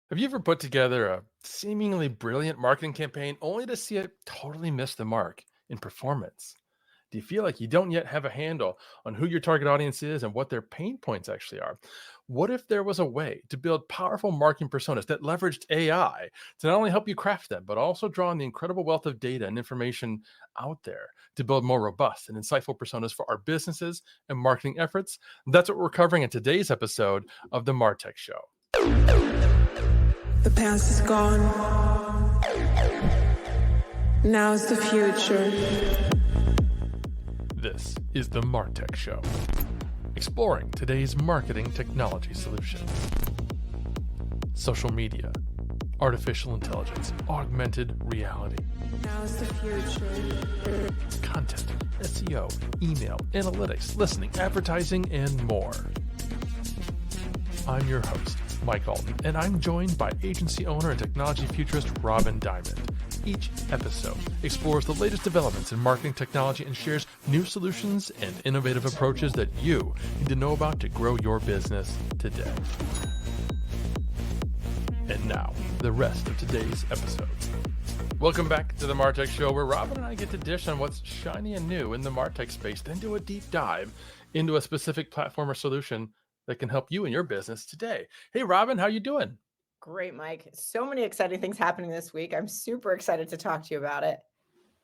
Have you ever put together a seemingly brilliant marketing campaign only to see it totally miss the mark in performance? Do you feel like you don't yet have a handle on who your target audience is and what their pain points actually are? What if there was a way to build powerful marketing personas that leveraged AI to not only help you craft them, but also draw on the incredible wealth of data and information out there to build more robust and insightful personas for our businesses and marketing efforts? That's what we're covering in today's episode of The Martech Show. The past is gone. Now is the future. This is The Martech Show, exploring today's marketing technology solutions. Social media, artificial intelligence, augmented reality, Now is the future. content, SEO, email, analytics, listening, advertising, and more. I'm your host, Mike Alton, and I'm joined by agency owner and technology futurist Robin Diamond. Each episode explores the latest developments in marketing technology and shares new solutions and innovative approaches that you need to know about to grow your business today. And now, the rest of today's episode. Welcome back to the Martech Show, where Robin and I get to dish on what's shiny and new in the Martech space, then do a deep dive into a specific platform or solution that can help you in your business today. Hey, Robin, how you doing? Great, Mike. So many exciting things happening this week. I'm super excited to talk to you about it.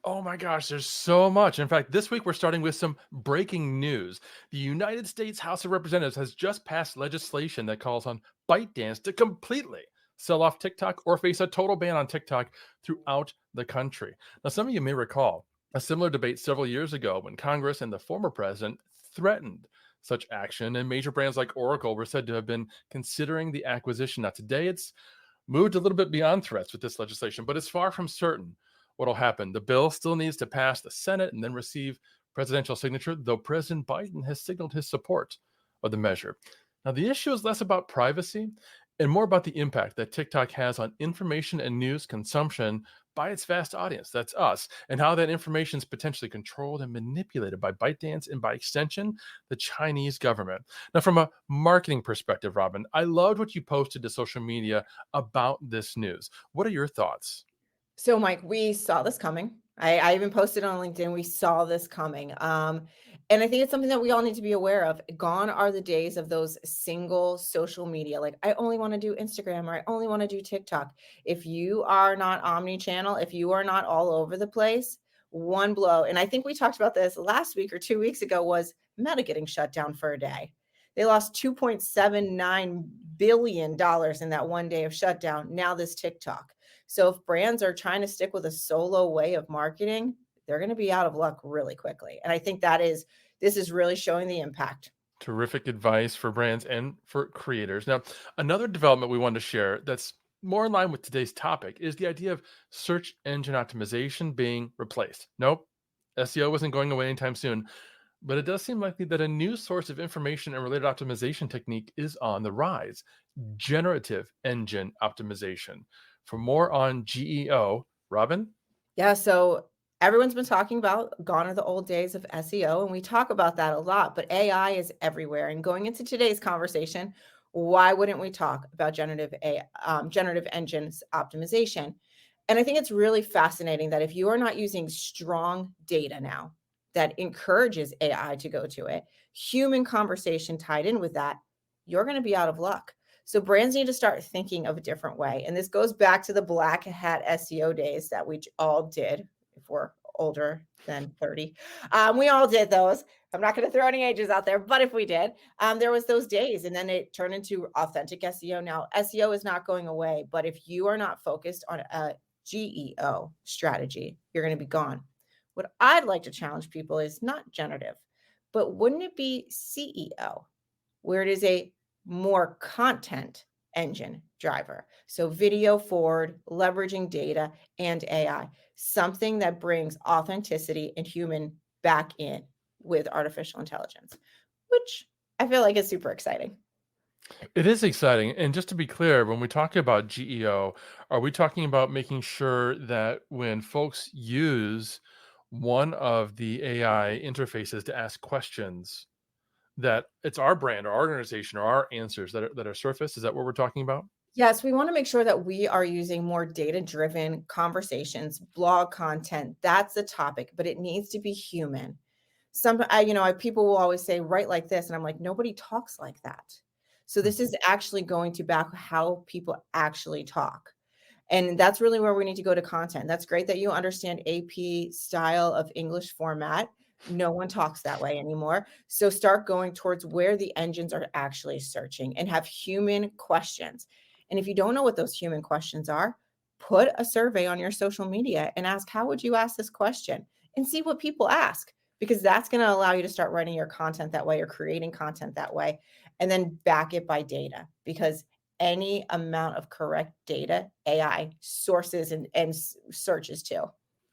Oh my gosh, there's so much. In fact, this week we're starting with some breaking news. The United States House of Representatives has just passed legislation that calls on ByteDance to completely sell off TikTok or face a total ban on TikTok throughout the country. Now, some of you may recall a similar debate several years ago when Congress and the former president threatened such action, and major brands like Oracle were said to have been considering the acquisition. Now, today it's moved a little bit beyond threats with this legislation, but it's far from certain what will happen. The bill still needs to pass the Senate and then receive presidential signature, though President Biden has signaled his support of the measure. Now, the issue is less about privacy and more about the impact that TikTok has on information and news consumption by its vast audience. That's us, and how that information is potentially controlled and manipulated by ByteDance and by extension, the Chinese government. Now, from a marketing perspective, Robin, I loved what you posted to social media about this news. What are your thoughts? So, Mike, we saw this coming. I even posted on LinkedIn. We saw this coming. And I think it's something that we all need to be aware of. Gone are the days of those single social media. Like, I only want to do Instagram or I only want to do TikTok. If you are not omni-channel, if you are not all over the place, one blow. And I think we talked about this last week or 2 weeks ago was Meta getting shut down for a day. They lost $2.79 billion in that one day of shutdown. Now this TikTok. So if brands are trying to stick with a solo way of marketing, they're going to be out of luck really quickly. And I think this is really showing the impact. Terrific advice for brands and for creators. Now, another development we wanted to share that's more in line with today's topic is the idea of search engine optimization being replaced. Nope, SEO isn't going away anytime soon, but it does seem likely that a new source of information and related optimization technique is on the rise: generative engine optimization. For more on GEO, Robin? Yeah. So everyone's been talking about gone are the old days of SEO, and we talk about that a lot, but AI is everywhere. And going into today's conversation, why wouldn't we talk about generative engines optimization? And I think it's really fascinating that if you are not using strong data now that encourages AI to go to it, human conversation tied in with that, you're going to be out of luck. So brands need to start thinking of a different way. And this goes back to the black hat SEO days that we all did if we're older than 30. We all did those. I'm not going to throw any ages out there, but if we did, there was those days, and then it turned into authentic SEO. Now, SEO is not going away, but if you are not focused on a GEO strategy, you're going to be gone. What I'd like to challenge people is not generative, but wouldn't it be CEO, where it is a more content engine driver? So video forward, leveraging data and AI, something that brings authenticity and human back in with artificial intelligence, which I feel like is super exciting. It is exciting. And just to be clear, when we talk about GEO, are we talking about making sure that when folks use one of the AI interfaces to ask questions, that it's our brand or our organization or our answers that are surfaced? Is that what we're talking about? Yes, we want to make sure that we are using more data-driven conversations, blog content. That's the topic, but it needs to be human. People will always say, write like this. And I'm like, nobody talks like that. So Mm. this is actually going to back how people actually talk. And that's really where we need to go to content. That's great that you understand AP style of English format. No one talks that way anymore. So start going towards where the engines are actually searching and have human questions. And if you don't know what those human questions are, put a survey on your social media and ask, how would you ask this question? And see what people ask, because that's going to allow you to start writing your content that way or creating content that way. And then back it by data, because any amount of correct data, AI sources and searches too.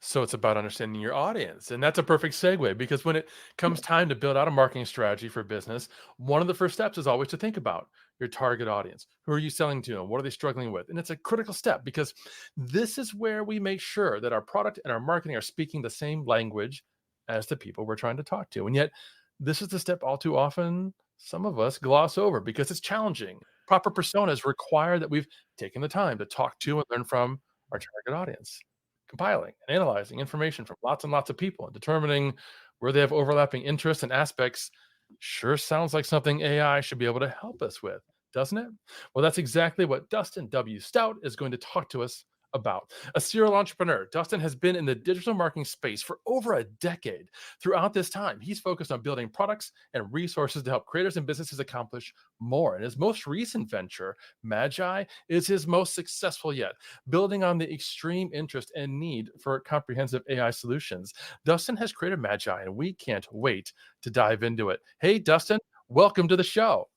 So it's about understanding your audience. And that's a perfect segue because when it comes time to build out a marketing strategy for business, one of the first steps is always to think about your target audience. Who are you selling to and what are they struggling with? And it's a critical step because this is where we make sure that our product and our marketing are speaking the same language as the people we're trying to talk to. And yet, this is the step all too often some of us gloss over because it's challenging. Proper personas require that we've taken the time to talk to and learn from our target audience, compiling and analyzing information from lots and lots of people and determining where they have overlapping interests and aspects sure sounds like something AI should be able to help us with, doesn't it? Well, that's exactly what Dustin W. Stout is going to talk to us about. A serial entrepreneur, Dustin has been in the digital marketing space for over a decade. Throughout this time, he's focused on building products and resources to help creators and businesses accomplish more. And his most recent venture, Magi, is his most successful yet, building on the extreme interest and need for comprehensive AI solutions. Dustin has created Magi, and we can't wait to dive into it. Hey, Dustin, welcome to the show.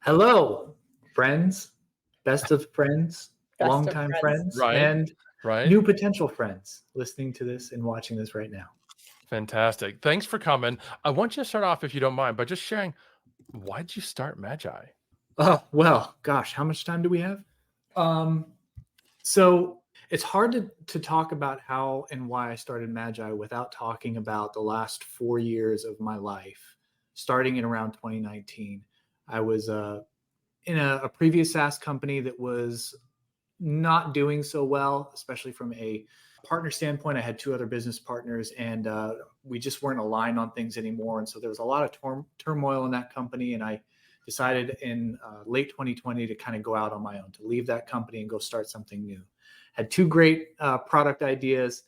Hello, friends, best of friends, Best of longtime friends. friends, Right, and right. new potential friends listening to this and watching this right now. Fantastic. Thanks for coming. I want you to start off, if you don't mind, by just sharing why did you start Magi? Oh, well, gosh, how much time do we have? So it's hard to talk about how and why I started Magi without talking about the last 4 years of my life, starting in around 2019. I was in a previous SaaS company that was not doing so well, especially from a partner standpoint. I had two other business partners, and we just weren't aligned on things anymore. And so there was a lot of turmoil in that company. And I decided in late 2020 to kind of go out on my own, to leave that company and go start something new. Had two great product ideas.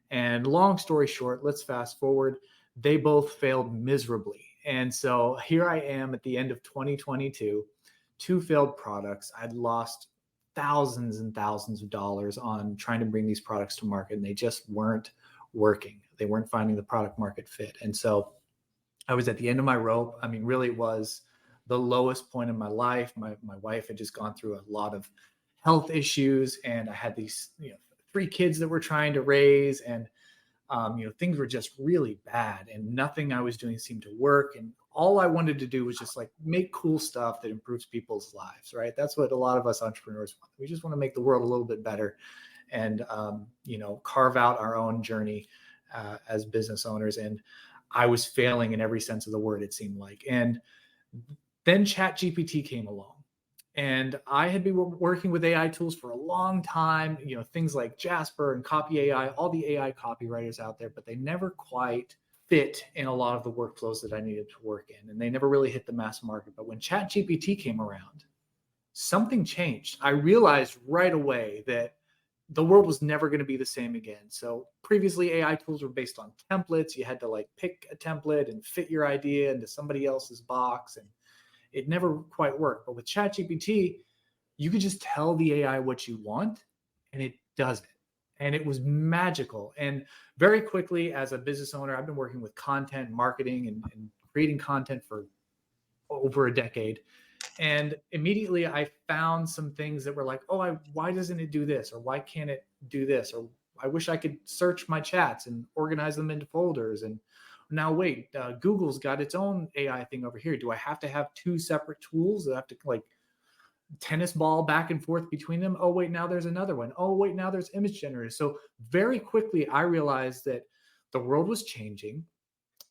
And long story short, let's fast forward. They both failed miserably. And so here I am at the end of 2022, two failed products. I'd lost thousands and thousands of dollars on trying to bring these products to market, and they just weren't working. They weren't finding the product market fit. And so I was at the end of my rope. I mean, really, it was the lowest point in my life. My wife had just gone through a lot of health issues, and I had these, three kids that we're trying to raise, and things were just really bad, and nothing I was doing seemed to work. And all I wanted to do was just like make cool stuff that improves people's lives, right? That's what a lot of us entrepreneurs want. We just want to make the world a little bit better and, carve out our own journey as business owners. And I was failing in every sense of the word, it seemed like. And then ChatGPT came along. And I had been working with AI tools for a long time, things like Jasper and Copy AI, all the AI copywriters out there, but they never quite fit in a lot of the workflows that I needed to work in. And they never really hit the mass market. But when ChatGPT came around, something changed. I realized right away that the world was never going to be the same again. So previously AI tools were based on templates. You had to like pick a template and fit your idea into somebody else's box, and it never quite worked. But with ChatGPT, you could just tell the AI what you want and it does it. And it was magical. And very quickly, as a business owner, I've been working with content marketing and creating content for over a decade. And immediately I found some things that were like, oh, why doesn't it do this? Or why can't it do this? Or I wish I could search my chats and organize them into folders. And now wait, Google's got its own AI thing over here. Do I have to have two separate tools? Do I have to like tennis ball back and forth between them? Oh, wait, now there's another one. Oh, wait, now there's image generators. So very quickly, I realized that the world was changing.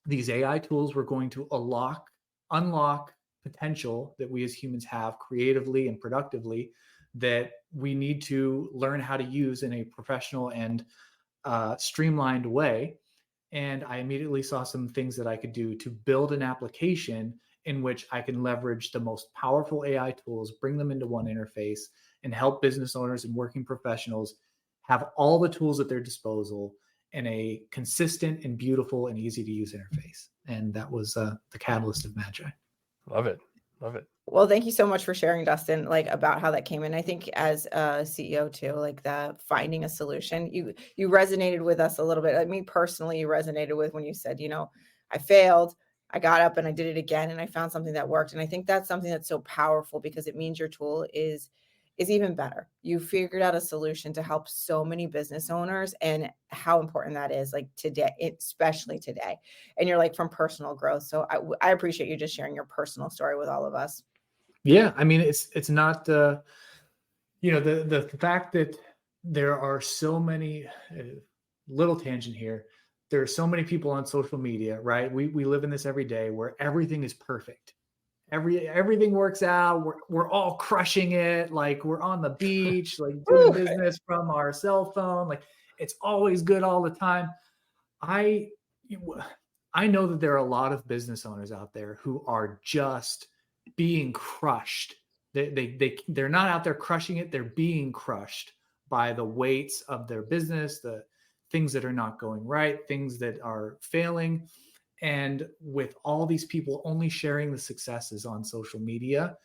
These AI tools were going to unlock potential that we as humans have creatively and productively that we need to learn how to use in a professional and streamlined way. And I immediately saw some things that I could do to build an application in which I can leverage the most powerful AI tools, bring them into one interface, and help business owners and working professionals have all the tools at their disposal in a consistent and beautiful and easy to use interface. And that was the catalyst of Magi. Love it. Love it. Well, thank you so much for sharing, Dustin, like about how that came in. I think as a CEO too, like the finding a solution, you resonated with us a little bit. Like me personally, you resonated with when you said, you know, I failed, I got up and I did it again and I found something that worked. And I think that's something that's so powerful because it means your tool is even better. You figured out a solution to help so many business owners and how important that is, like today, especially today. And you're like from personal growth. So I appreciate you just sharing your personal story with all of us. Yeah, I mean, it's not you know, the fact that there are so many little tangent here. There are so many people on social media, right? We live in this every day where everything is perfect. Everything works out. We're all crushing it. Like we're on the beach, like doing business from our cell phone. Like it's always good all the time. I know that there are a lot of business owners out there who are just being crushed. They're not out there crushing it. They're being crushed by the weights of their business, the things that are not going right, things that are failing. And with all these people only sharing the successes on social media,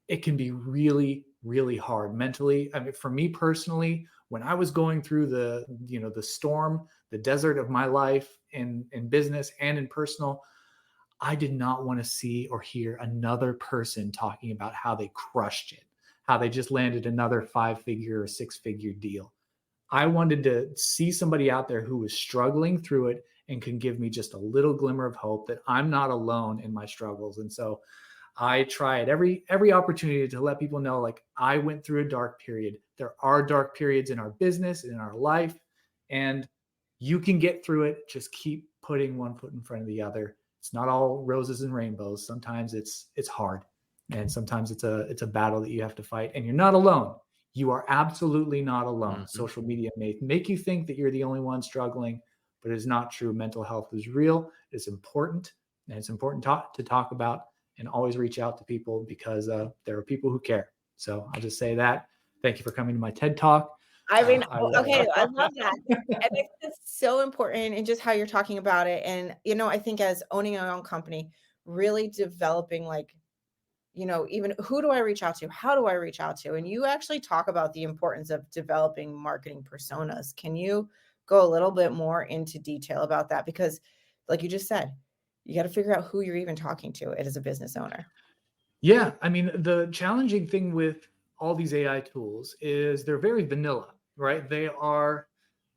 it can be really, really hard mentally. I mean, for me personally, when I was going through the storm, the desert of my life in business and in personal, I did not want to see or hear another person talking about how they crushed it, how they just landed another 5-figure or 6-figure deal. I wanted to see somebody out there who was struggling through it and can give me just a little glimmer of hope that I'm not alone in my struggles. And so I try at every opportunity to let people know, like, I went through a dark period. There are dark periods in our business, in our life, and you can get through it. Just keep putting one foot in front of the other. It's not all roses and rainbows. Sometimes it's hard, and sometimes it's a battle that you have to fight, and you're not alone. You are absolutely not alone. Mm-hmm. Social media may make you think that you're the only one struggling, but it is not true. Mental health is real. It's important, and it's important to talk about, and always reach out to people because there are people who care. So I'll just say that. Thank you for coming to my TED Talk. I mean, okay, I love that. And it's so important and just how you're talking about it. And, you know, I think as owning our own company, really developing like, you know, even who do I reach out to? How do I reach out to? And you actually talk about the importance of developing marketing personas. Can you go a little bit more into detail about that? Because like you just said, you got to figure out who you're even talking to as a business owner. Yeah. I mean, the challenging thing with all these AI tools is they're very vanilla, right? They are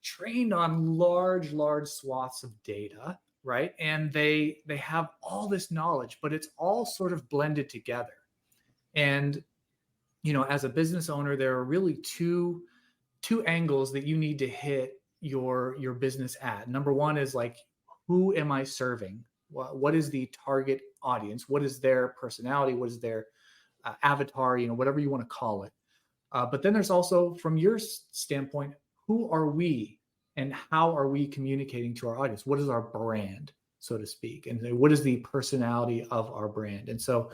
trained on large swaths of data, right? And they have all this knowledge, but it's all sort of blended together. And, you know, as a business owner, there are really two angles that you need to hit your business at. Number one is like, who am I serving? What is the target audience? What is their personality? What is their avatar? You know, whatever you want to call it. But then there's also, from your standpoint, who are we and how are we communicating to our audience? What is our brand, so to speak? And what is the personality of our brand? And so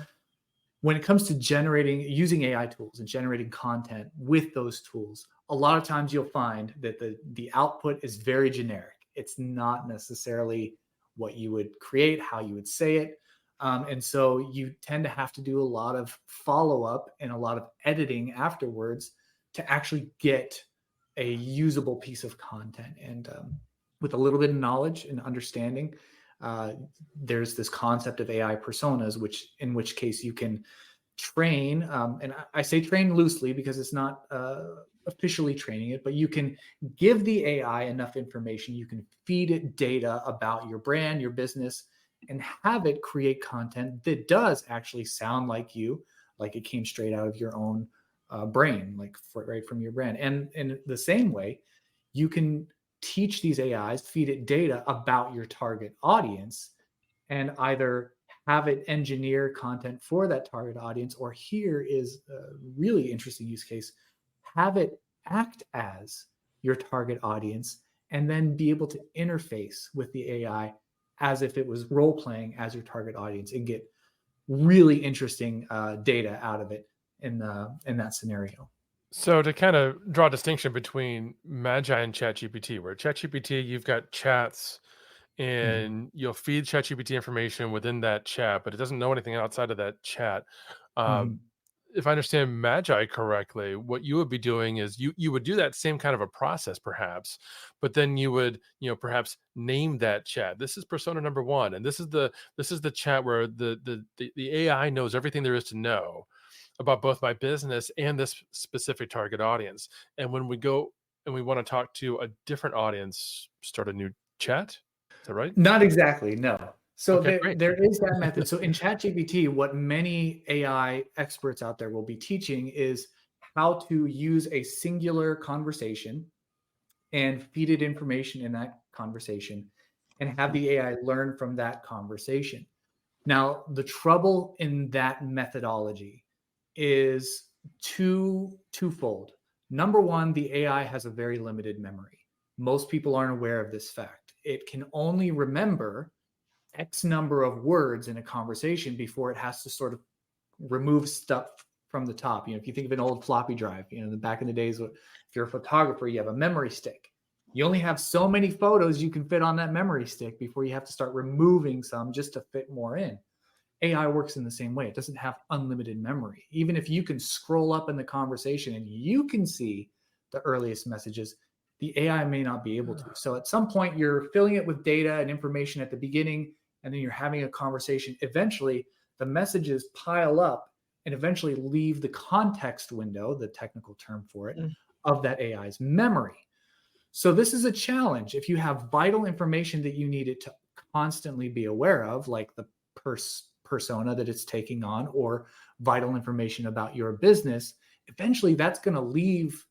when it comes to using AI tools and generating content with those tools, a lot of times you'll find that the output is very generic. It's not necessarily what you would create, how you would say it. And so you tend to have to do a lot of follow-up and a lot of editing afterwards to actually get a usable piece of content. And with a little bit of knowledge and understanding, there's this concept of AI personas, in which case you can train, and I say train loosely because it's not officially training it, but you can give the AI enough information, you can feed it data about your brand, your business, and have it create content that does actually sound like you, like it came straight out of your own brain, like right from your brand. And in the same way, you can teach these AIs, feed it data about your target audience, and either have it engineer content for that target audience, or here is a really interesting use case, have it act as your target audience, and then be able to interface with the AI as if it was role playing as your target audience and get really interesting data out of it in that scenario. So to kind of draw a distinction between Magi and ChatGPT, where ChatGPT, you've got chats and you'll feed ChatGPT information within that chat, but it doesn't know anything outside of that chat. Um, if I understand Magi correctly, what you would be doing is you would do that same kind of a process, perhaps, but then you would perhaps name that chat. This is persona number one, and this is the chat where the AI knows everything there is to know about both my business and this specific target audience. And when we go and we want to talk to a different audience, start a new chat. Is that right? Not exactly, no. So Okay, great. there is that method. So in ChatGPT, what many AI experts out there will be teaching is how to use a singular conversation and feed it information in that conversation and have the AI learn from that conversation. Now, the trouble in that methodology is twofold. Number one, the AI has a very limited memory. Most people aren't aware of this fact. It can only remember X number of words in a conversation before it has to sort of remove stuff from the top. If you think of an old floppy drive, back in the days, if you're a photographer, you have a memory stick. You only have so many photos you can fit on that memory stick before you have to start removing some just to fit more in. AI works in the same way. It doesn't have unlimited memory. Even if you can scroll up in the conversation and you can see the earliest messages, the AI may not be able to. So at some point, you're filling it with data and information at the beginning, and then you're having a conversation. Eventually, the messages pile up and eventually leave the context window, the technical term for it, of that AI's memory. So this is a challenge. If you have vital information that you need it to constantly be aware of, like the persona that it's taking on, or vital information about your business, eventually that's going to leave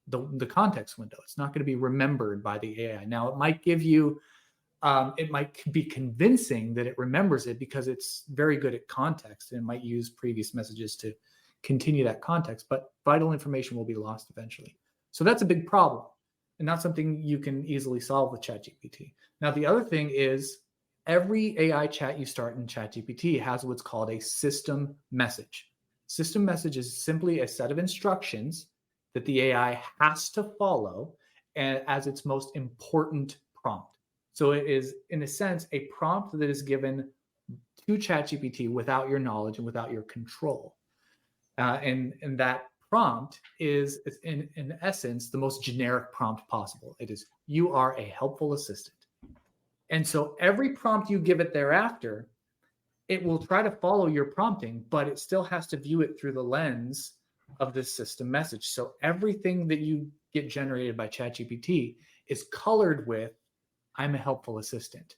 the context window. It's not going to be remembered by the AI. Now, it might give you, it might be convincing that it remembers it because it's very good at context, and it might use previous messages to continue that context, but vital information will be lost eventually. So that's a big problem, and not something you can easily solve with ChatGPT. Now, the other thing is every AI chat you start in ChatGPT has what's called a system message. System message is simply a set of instructions that the AI has to follow as its most important prompt. So it is, in a sense, a prompt that is given to ChatGPT without your knowledge and without your control. And that prompt is, in essence, the most generic prompt possible. It is, you are a helpful assistant. And so every prompt you give it thereafter, it will try to follow your prompting, but it still has to view it through the lens of this system message. So everything that you get generated by ChatGPT is colored with, I'm a helpful assistant.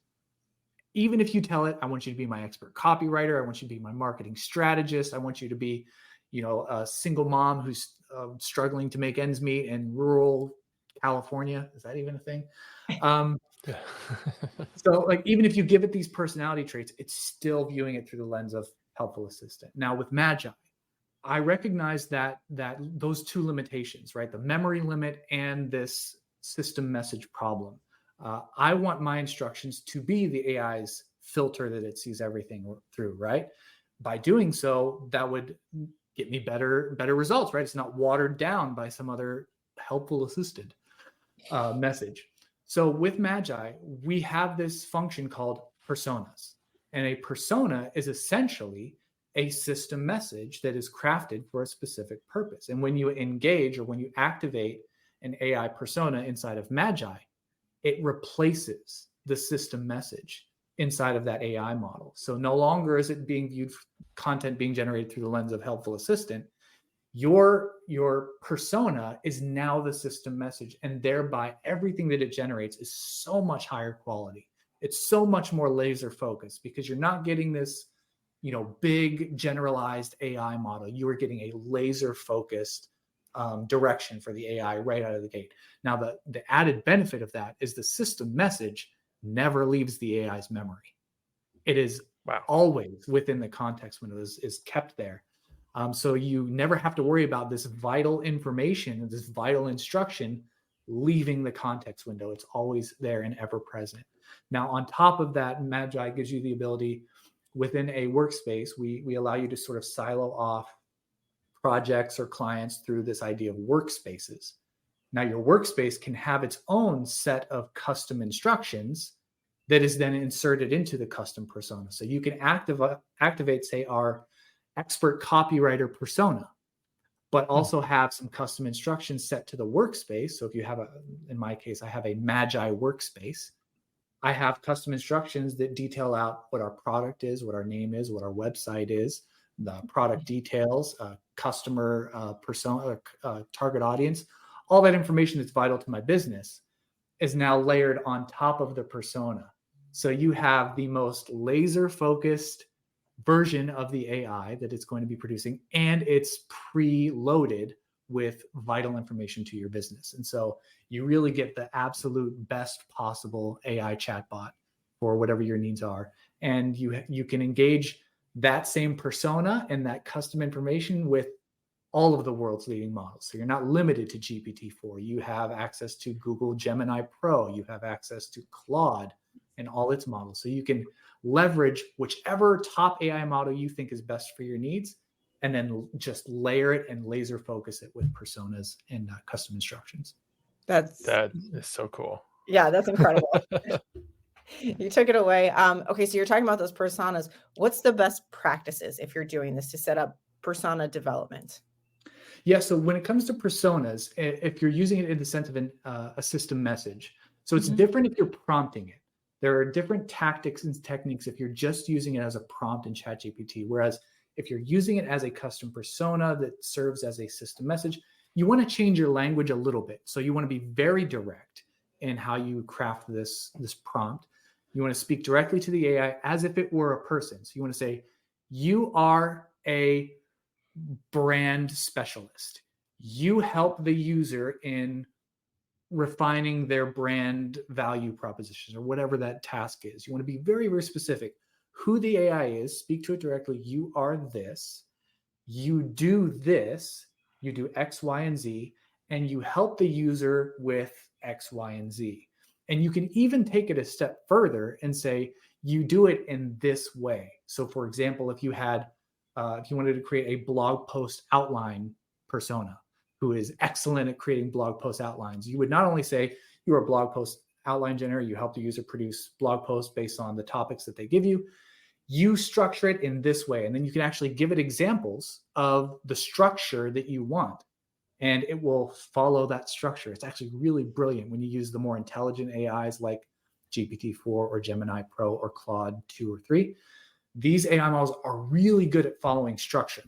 Even if you tell it, I want you to be my expert copywriter, I want you to be my marketing strategist, I want you to be, a single mom who's struggling to make ends meet in rural California. Is that even a thing? So even if you give it these personality traits, it's still viewing it through the lens of helpful assistant. Now with Magi, I recognize that those two limitations, right? The memory limit and this system message problem. I want my instructions to be the AI's filter that it sees everything through, right? By doing so, that would get me better results, right? It's not watered down by some other helpful assistant message. So with Magi, we have this function called personas. And a persona is essentially a system message that is crafted for a specific purpose. And when you engage or when you activate an AI persona inside of Magi, it replaces the system message inside of that AI model. So no longer is it being viewed, content being generated through the lens of helpful assistant. Your persona is now the system message, and thereby everything that it generates is so much higher quality. It's so much more laser focused because you're not getting this, big generalized AI model. You are getting a laser focused direction for the AI right out of the gate. Now, the added benefit of that is the system message never leaves the AI's memory. It is always within the context window, is kept there. So you never have to worry about this vital information, this vital instruction leaving the context window. It's always there and ever present. Now, on top of that, Magi gives you the ability within a workspace, we allow you to sort of silo off projects or clients through this idea of workspaces. Now, your workspace can have its own set of custom instructions that is then inserted into the custom persona. So you can activate, say, our expert copywriter persona, but also have some custom instructions set to the workspace. So if you have in my case, I have a Magi workspace. I have custom instructions that detail out what our product is, what our name is, what our website is, the product details, customer persona, target audience. All that information that's vital to my business is now layered on top of the persona. So you have the most laser focused version of the AI that it's going to be producing, and it's preloaded with vital information to your business. And so you really get the absolute best possible AI chatbot for whatever your needs are. And you can engage that same persona and that custom information with all of the world's leading models. So you're not limited to GPT-4. You have access to Google Gemini Pro. You have access to Claude and all its models. So you can leverage whichever top AI model you think is best for your needs, and then just layer it and laser focus it with personas and custom instructions. That is so cool. Yeah, that's incredible. You took it away. Okay, so you're talking about those personas. What's the best practices if you're doing this to set up persona development? Yeah, so when it comes to personas, if you're using it in the sense of a system message, so it's different if you're prompting it. There are different tactics and techniques if you're just using it as a prompt in ChatGPT, whereas if you're using it as a custom persona that serves as a system message, you want to change your language a little bit. So you want to be very direct in how you craft this prompt. You want to speak directly to the AI as if it were a person. So you want to say, you are a brand specialist. You help the user in refining their brand value propositions or whatever that task is. You want to be very, very specific. Who the AI is, speak to it directly. You are this. You do this. You do X, Y, and Z, and you help the user with X, Y, and Z. And you can even take it a step further and say, you do it in this way. So for example, if you wanted to create a blog post outline persona who is excellent at creating blog post outlines, you would not only say you are a blog post outline generator, you help the user produce blog posts based on the topics that they give you. You structure it in this way. And then you can actually give it examples of the structure that you want, and it will follow that structure. It's actually really brilliant when you use the more intelligent AIs like GPT-4 or Gemini Pro or Claude 2 or 3. These AI models are really good at following structure.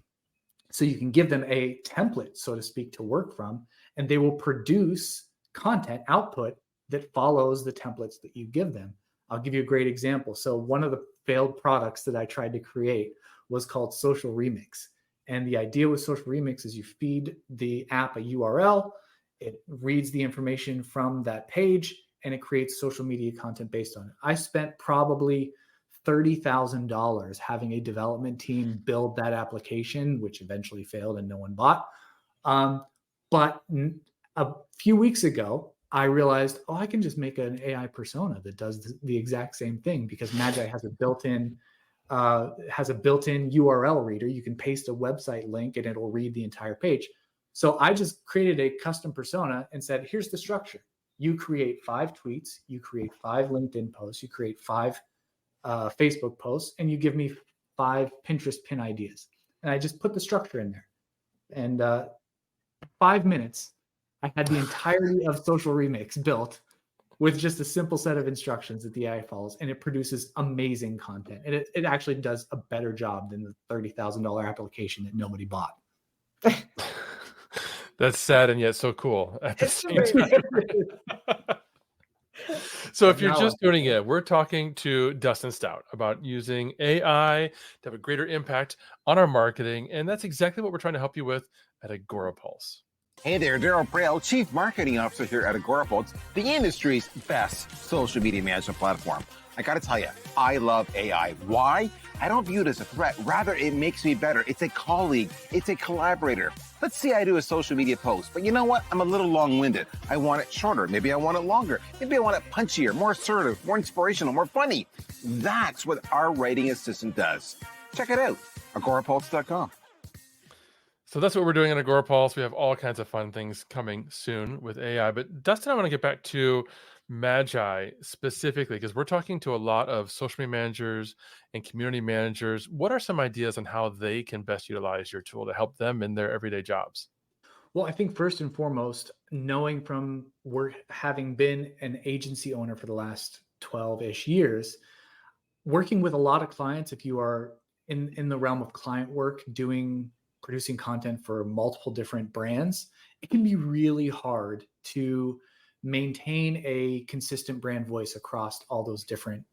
So you can give them a template, so to speak, to work from, and they will produce content output that follows the templates that you give them. I'll give you a great example. So one of the failed products that I tried to create was called Social Remix. And the idea with Social Remix is you feed the app a URL, it reads the information from that page, and it creates social media content based on it. I spent probably $30,000 having a development team build that application, which eventually failed and no one bought. But a few weeks ago, I realized, I can just make an AI persona that does the exact same thing, because Magi has a built-in URL reader. You can paste a website link and it'll read the entire page. So I just created a custom persona and said, here's the structure. You create 5 tweets, you create 5 LinkedIn posts, you create 5 Facebook posts, and you give me 5 Pinterest pin ideas. And I just put the structure in there. And 5 minutes, I had the entirety of Social Remix built with just a simple set of instructions that the AI follows, and it produces amazing content. And it actually does a better job than the $30,000 application that nobody bought. That's sad and yet so cool at the same time. So if you're just tuning in, we're talking to Dustin Stout about using AI to have a greater impact on our marketing. And that's exactly what we're trying to help you with at AgoraPulse. Hey there, Daryl Prale, Chief Marketing Officer here at AgoraPulse, the industry's best social media management platform. I gotta tell you, I love AI. Why? I don't view it as a threat. Rather, it makes me better. It's a colleague. It's a collaborator. Let's say I do a social media post, but you know what? I'm a little long-winded. I want it shorter. Maybe I want it longer. Maybe I want it punchier, more assertive, more inspirational, more funny. That's what our writing assistant does. Check it out, agorapulse.com. So that's what we're doing in Agora Pulse. We have all kinds of fun things coming soon with AI. But Dustin, I want to get back to Magi specifically because we're talking to a lot of social media managers and community managers. What are some ideas on how they can best utilize your tool to help them in their everyday jobs? Well, I think first and foremost, knowing from work, having been an agency owner for the last 12-ish years, working with a lot of clients, if you are in the realm of client work, producing content for multiple different brands, it can be really hard to maintain a consistent brand voice across all those different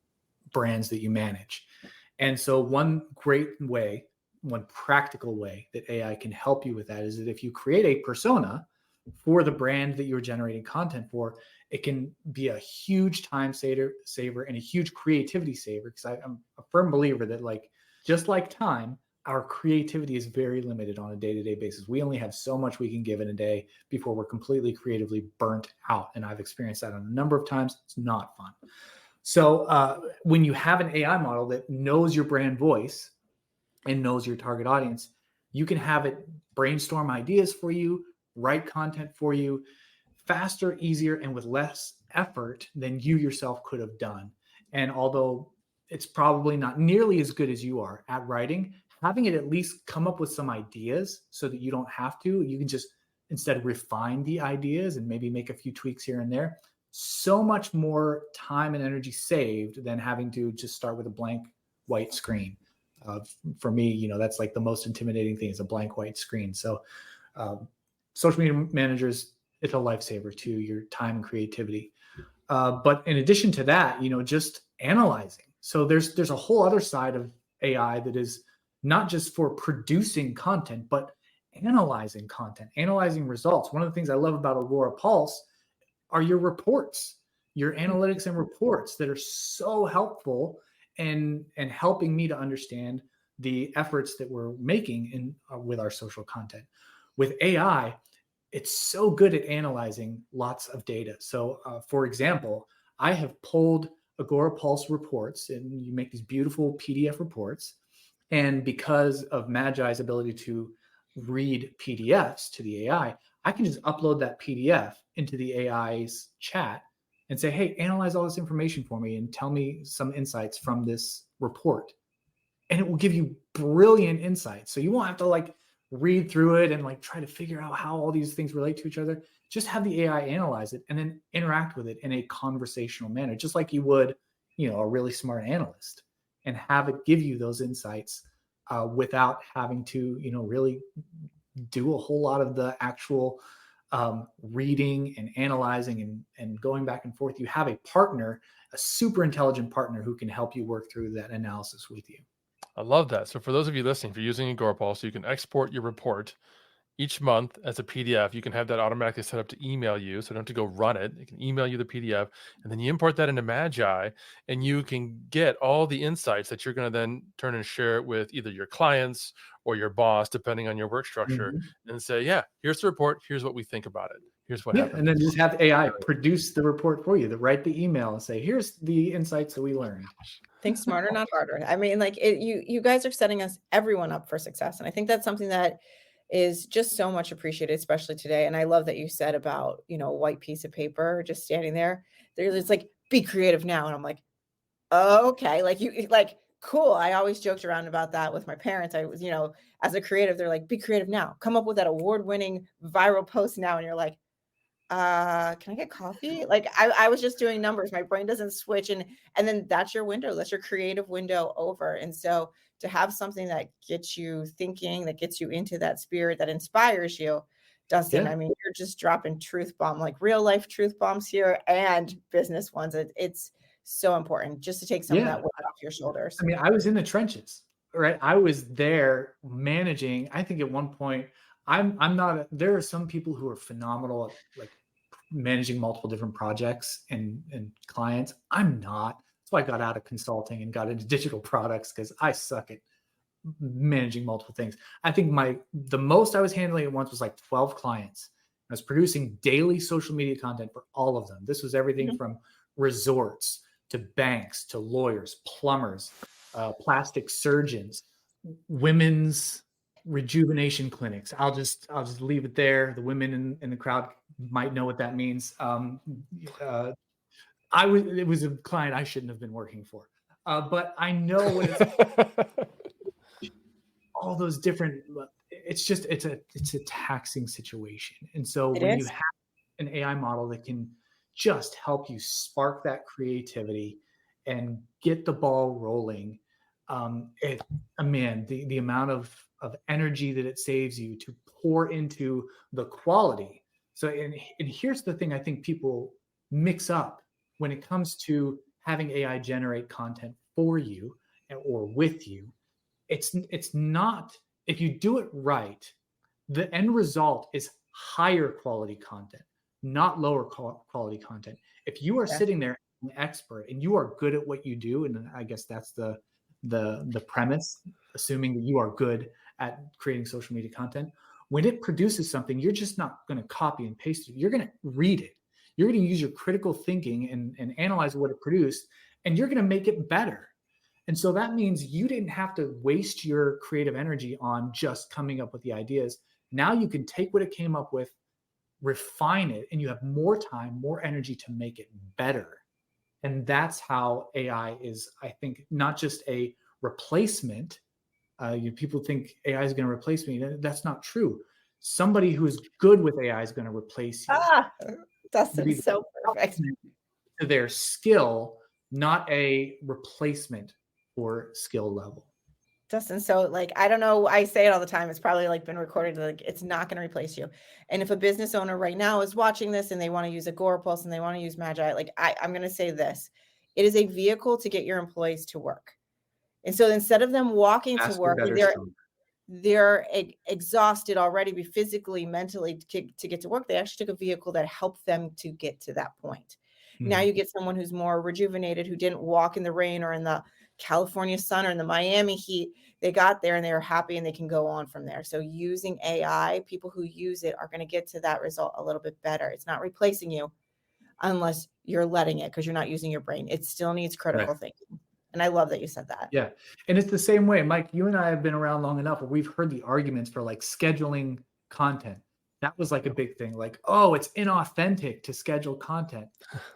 brands that you manage. And so one practical way that AI can help you with that is that if you create a persona for the brand that you're generating content for, it can be a huge time saver and a huge creativity saver. Because I'm a firm believer that, like, just like time, our creativity is very limited on a day-to-day basis. We only have so much we can give in a day before we're completely creatively burnt out. And I've experienced that on a number of times. It's not fun. So when you have an AI model that knows your brand voice and knows your target audience, you can have it brainstorm ideas for you, write content for you faster, easier, and with less effort than you yourself could have done. And although it's probably not nearly as good as you are at writing, having it at least come up with some ideas so that you don't have to, you can just instead refine the ideas and maybe make a few tweaks here and there. So much more time and energy saved than having to just start with a blank white screen. For me, that's like the most intimidating thing is a blank white screen. So social media managers, it's a lifesaver to your time and creativity. But in addition to that, just analyzing. So there's a whole other side of AI that is not just for producing content, but analyzing content, analyzing results. One of the things I love about Agora Pulse are your reports, your analytics and reports that are so helpful and helping me to understand the efforts that we're making with our social content. With AI, it's so good at analyzing lots of data. So for example, I have pulled Agora Pulse reports, and you make these beautiful PDF reports. And because of Magi's ability to read PDFs to the AI, I can just upload that PDF into the AI's chat and say, hey, analyze all this information for me and tell me some insights from this report. And it will give you brilliant insights. So you won't have to read through it and try to figure out how all these things relate to each other. Just have the AI analyze it and then interact with it in a conversational manner, just like you would, a really smart analyst, and have it give you those insights without having to, really do a whole lot of the actual reading and analyzing and going back and forth. You have a partner, a super intelligent partner who can help you work through that analysis with you. I love that. So for those of you listening, if you're using Agora Pulse, you can export your report each month as a PDF. You can have that automatically set up to email you, so you don't have to go run it. It can email you the PDF, and then you import that into Magi, and you can get all the insights that you're going to then turn and share it with either your clients or your boss, depending on your work structure, and say, yeah, here's the report. Here's what we think about it. Here's what happened. And then just have AI produce the report for you, to write the email and say, here's the insights that we learned. Think smarter, not harder. I mean, you guys are setting everyone up for success. And I think that's something that is just so much appreciated, especially today. And I love that you said about, a white piece of paper just standing there. It's like, be creative now. And I'm like, oh, okay. Cool. I always joked around about that with my parents. I was, as a creative, they're like, be creative now. Come up with that award-winning viral post now. And you're like, can I get coffee? I was just doing numbers. My brain doesn't switch. And then that's your window. That's your creative window over. And so to have something that gets you thinking, that gets you into that spirit, that inspires you, Dustin, I mean, you're just dropping truth bomb, real life truth bombs here and business ones. It's so important just to take some of that weight off your shoulders. I mean, I was in the trenches, right? I was there managing. I think at one point, there are some people who are phenomenal at managing multiple different projects and clients. I'm not. That's why I got out of consulting and got into digital products, because I suck at managing multiple things. I think the most I was handling at once was like 12 clients. I was producing daily social media content for all of them. This was everything from resorts to banks to lawyers, plumbers, plastic surgeons, women's rejuvenation clinics. I'll just leave it there. The women in the crowd might know what that means. It was a client I shouldn't have been working for, but I know what it's all those different. It's a taxing situation, and so when you have an AI model that can just help you spark that creativity and get the ball rolling, the amount of energy that it saves you to pour into the quality. So, and here's the thing I think people mix up when it comes to having AI generate content for you or with you. It's not, if you do it right, the end result is higher quality content, not lower quality content. If you are sitting there an expert and you are good at what you do, and I guess that's the premise, assuming that you are good at creating social media content, when it produces something, you're just not going to copy and paste it. You're going to read it. You're going to use your critical thinking and analyze what it produced, and you're going to make it better. And so that means you didn't have to waste your creative energy on just coming up with the ideas. Now you can take what it came up with, refine it, and you have more time, more energy to make it better. And that's how AI is, I think, not just a replacement. People think AI is going to replace me. That's not true. Somebody who is good with AI is going to replace you. Dustin's so perfect. To their skill, not a replacement for skill level. Dustin, so like, I don't know, I say it all the time. It's probably like been recorded. Like, it's not going to replace you. And if a business owner right now is watching this and they want to use Agorapulse and they want to use Magai, like I'm going to say this, it is a vehicle to get your employees to work. And so instead of them walking to work, they're exhausted already, be physically, mentally to get to work. They actually took a vehicle that helped them to get to that point. Now you get someone who's more rejuvenated, who didn't walk in the rain or in the California sun or in the Miami heat. They got there and they were happy and they can go on from there. So using AI, people who use it are going to get to that result a little bit better. It's not replacing you unless you're letting it, because you're not using your brain. It still needs critical thinking. And I love that you said that. Yeah. And it's the same way, Mike, you and I have been around long enough where we've heard the arguments for like scheduling content. That was like a big thing. Like, oh, it's inauthentic to schedule content.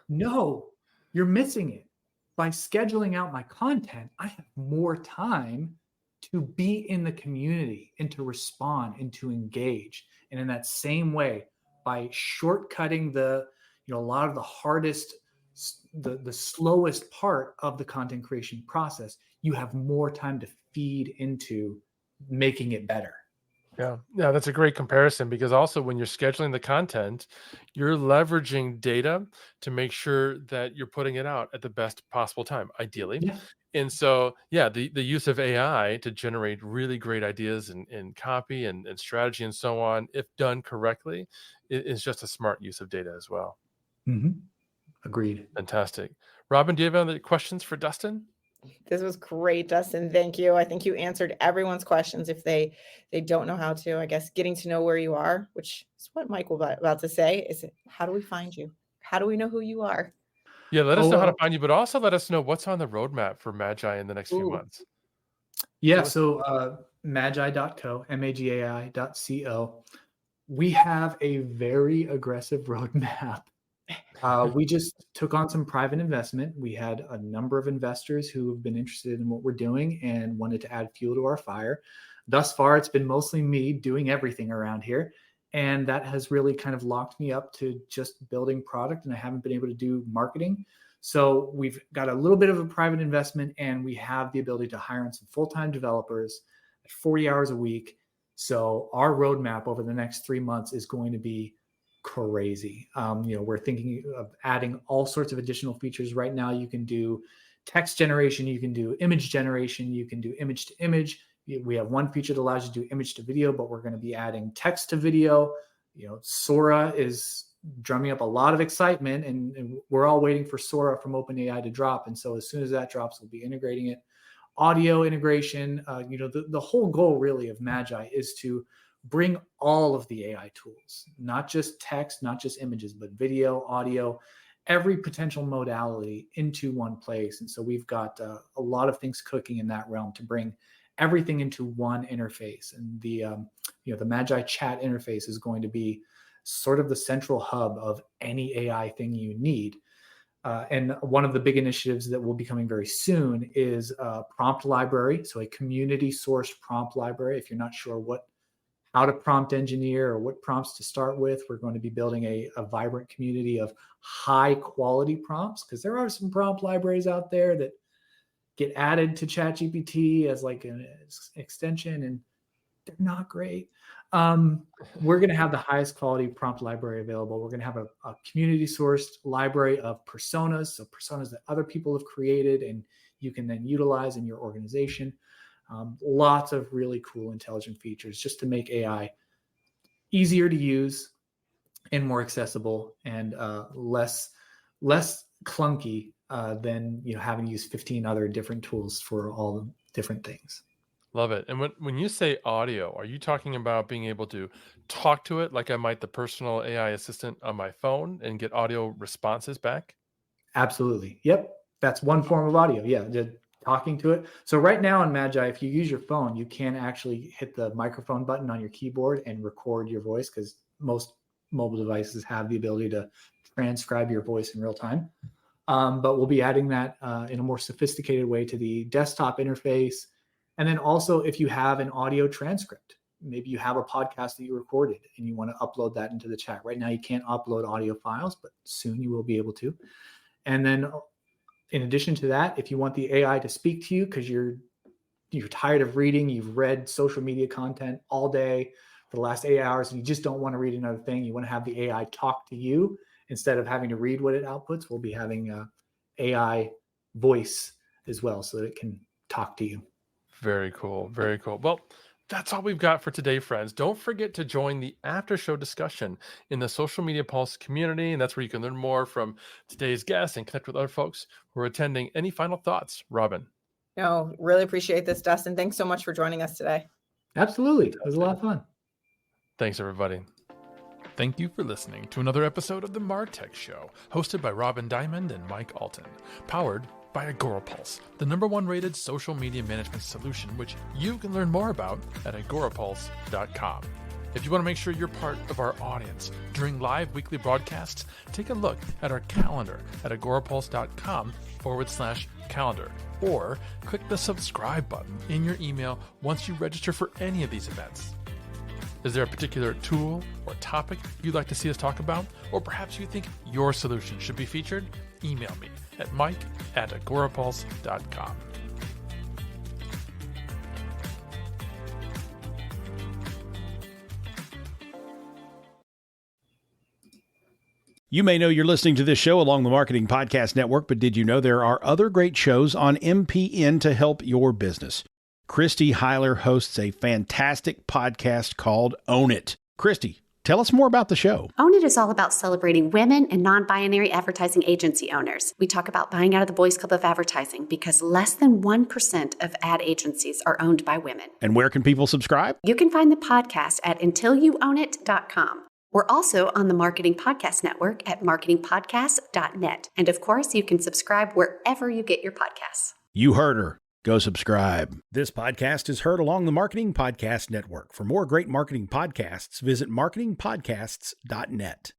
No, you're missing it. By scheduling out my content, I have more time to be in the community and to respond and to engage. And in that same way, by shortcutting a lot of the hardest, the slowest part of the content creation process, you have more time to feed into making it better. Yeah, that's a great comparison, because also when you're scheduling the content, you're leveraging data to make sure that you're putting it out at the best possible time, ideally. Yeah. And so, the use of AI to generate really great ideas and copy and strategy and so on, if done correctly, is just a smart use of data as well. Mm-hmm. Agreed. Fantastic. Robin, do you have any questions for Dustin? This was great, Dustin. Thank you. I think you answered everyone's questions if they don't know how to. I guess getting to know where you are, which is what Mike was about to say, is how do we find you? How do we know who you are? Yeah, let us know how to find you, but also let us know what's on the roadmap for Magai in the next few months. Yeah, so magai.co, magai.co. We have a very aggressive roadmap. We just took on some private investment. We had a number of investors who have been interested in what we're doing and wanted to add fuel to our fire. Thus far, it's been mostly me doing everything around here. And that has really kind of locked me up to just building product, and I haven't been able to do marketing. So we've got a little bit of a private investment, and we have the ability to hire on some full-time developers at 40 hours a week. So our roadmap over the next 3 months is going to be crazy. We're thinking of adding all sorts of additional features. Right now, you can do text generation, you can do image generation, you can do image to image. We have one feature that allows you to do image to video, but we're going to be adding text to video. Sora is drumming up a lot of excitement, and we're all waiting for Sora from OpenAI to drop. And so as soon as that drops, we'll be integrating it. Audio integration, the whole goal really of Magai is to bring all of the AI tools, not just text, not just images, but video, audio, every potential modality into one place. And so we've got a lot of things cooking in that realm to bring everything into one interface. And the Magai chat interface is going to be sort of the central hub of any AI thing you need. And one of the big initiatives that will be coming very soon is a prompt library. So a community sourced prompt library. If you're not sure how to prompt engineer or what prompts to start with, we're going to be building a vibrant community of high quality prompts, because there are some prompt libraries out there that get added to ChatGPT as like an extension, and they're not great. We're going to have the highest quality prompt library available. We're going to have a community sourced library of personas, so personas that other people have created and you can then utilize in your organization. Lots of really cool intelligent features just to make AI easier to use and more accessible, and less clunky than having to use 15 other different tools for all the different things. Love it. And when you say audio, are you talking about being able to talk to it like I might the personal AI assistant on my phone and get audio responses back? Absolutely. Yep. That's one form of audio. Yeah. Talking to it. So right now on Magai, if you use your phone, you can actually hit the microphone button on your keyboard and record your voice, because most mobile devices have the ability to transcribe your voice in real time. But we'll be adding that in a more sophisticated way to the desktop interface. And then also, if you have an audio transcript, maybe you have a podcast that you recorded and you want to upload that into the chat. Right now, you can't upload audio files, but soon you will be able to. And then in addition to that, if you want the AI to speak to you because you're tired of reading, you've read social media content all day for the last 8 hours, and you just don't want to read another thing, you want to have the AI talk to you instead of having to read what it outputs, we'll be having AI voice as well so that it can talk to you. Very cool. Very cool. Well, that's all we've got for today, friends. Don't forget to join the after show discussion in the Social Media Pulse community. And that's where you can learn more from today's guests and connect with other folks who are attending. Any final thoughts, Robin? No, really appreciate this, Dustin. Thanks so much for joining us today. Absolutely. It was a lot of fun. Thanks, everybody. Thank you for listening to another episode of the MarTech Show, hosted by Robin Diamond and Mike Alton, powered by AgoraPulse, the #1 rated social media management solution, which you can learn more about at agorapulse.com. If you want to make sure you're part of our audience during live weekly broadcasts, take a look at our calendar at agorapulse.com/calendar, or click the subscribe button in your email once you register for any of these events. Is there a particular tool or topic you'd like to see us talk about? Or perhaps you think your solution should be featured? Email me at mike@agorapulse.com. You may know you're listening to this show along the Marketing Podcast Network, but did you know there are other great shows on MPN to help your business? Christy Heiler hosts a fantastic podcast called Own It. Christy, tell us more about the show. Own It is all about celebrating women and non-binary advertising agency owners. We talk about buying out of the boys' club of advertising because less than 1% of ad agencies are owned by women. And where can people subscribe? You can find the podcast at untilyouownit.com. We're also on the Marketing Podcast Network at marketingpodcast.net. And of course, you can subscribe wherever you get your podcasts. You heard her. Go subscribe. This podcast is heard along the Marketing Podcast Network. For more great marketing podcasts, visit marketingpodcasts.net.